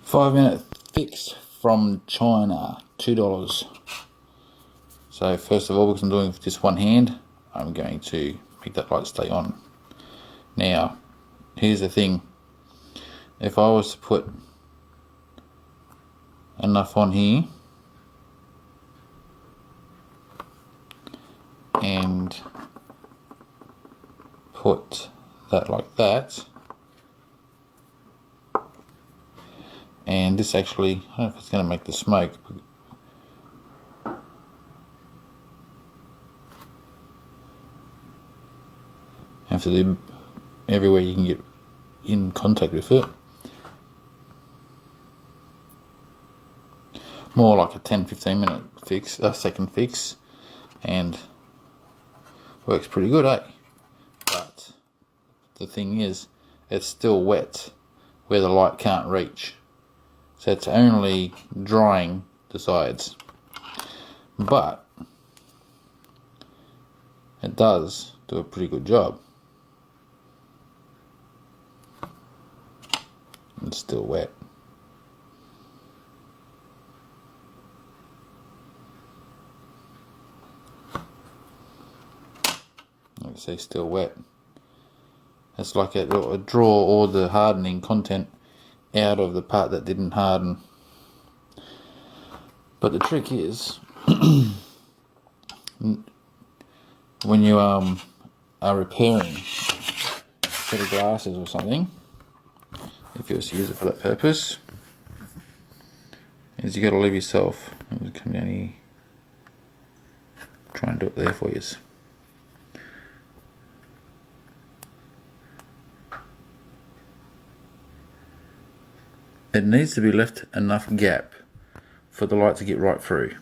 5-minute fix from China, $2. So first of all, because I'm doing with just one hand, I'm going to make that light stay on. Now, here's the thing. If I was to put enough on here and put that like that, and this actually, I don't know if it's going to make the smoke, have to do everywhere you can get in contact with it. More like a 10-15 minute fix, a second fix, and works pretty good, eh? But the thing is, it's still wet where the light can't reach, so it's only drying the sides, but it does do a pretty good job. It's still wet. Like I say, still wet. It's like it'll draw all the hardening content out of the part that didn't harden. But the trick is, when you are repairing a set of glasses or something, if you was to use it for that purpose, is you got to leave yourself. I'm come down here, try and do it there for you. It needs to be left enough gap for the light to get right through.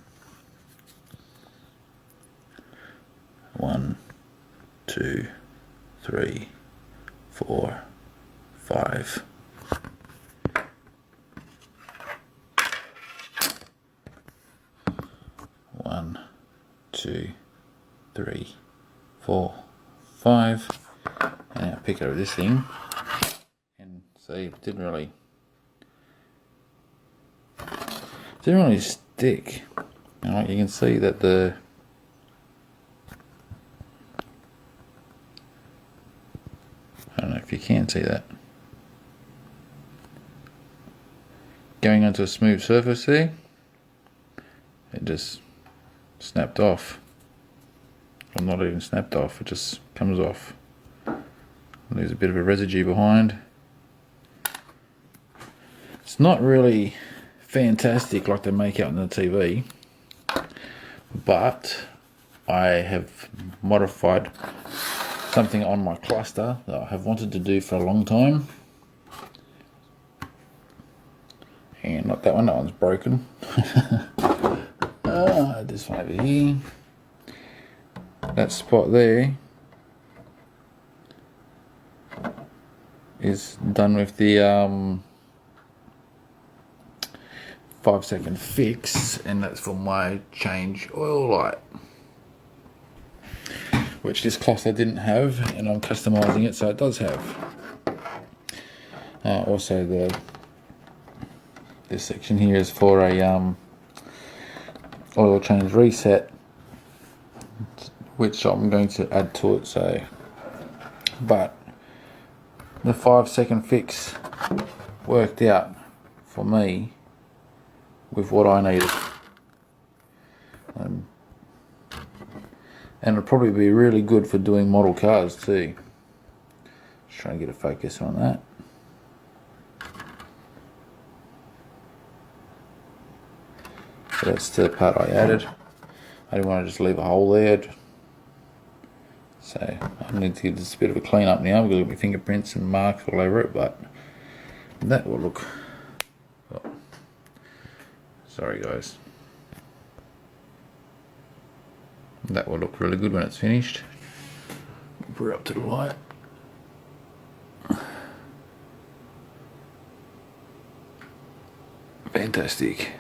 1, 2, 3, 4, 5. One, 2, 3, 4, 5. And now pick over this thing and see, it didn't really stick. Alright, you can see that I don't know if you can see that. Going onto a smooth surface there, it just snapped off. Well, not even snapped off, it just comes off. There's a bit of a residue behind. It's not really fantastic like they make out on the TV, but I have modified something on my cluster that I have wanted to do for a long time. And not that one, that one's broken. This one over here, that spot there is done with the 5-second fix, and that's for my change oil light, which this cluster didn't have, and I'm customizing it so it does have. Also this section here is for a oil change reset, which I'm going to add to it. So, but the 5-second fix worked out for me with what I needed, and it'll probably be really good for doing model cars too. Just trying to get a focus on that. So that's the part I added. I didn't want to just leave a hole there, so I need to give this a bit of a clean up now. I've got my fingerprints and marks all over it, but that will look, oh, sorry guys, that will look really good when it's finished. Put it up to the light. Fantastic.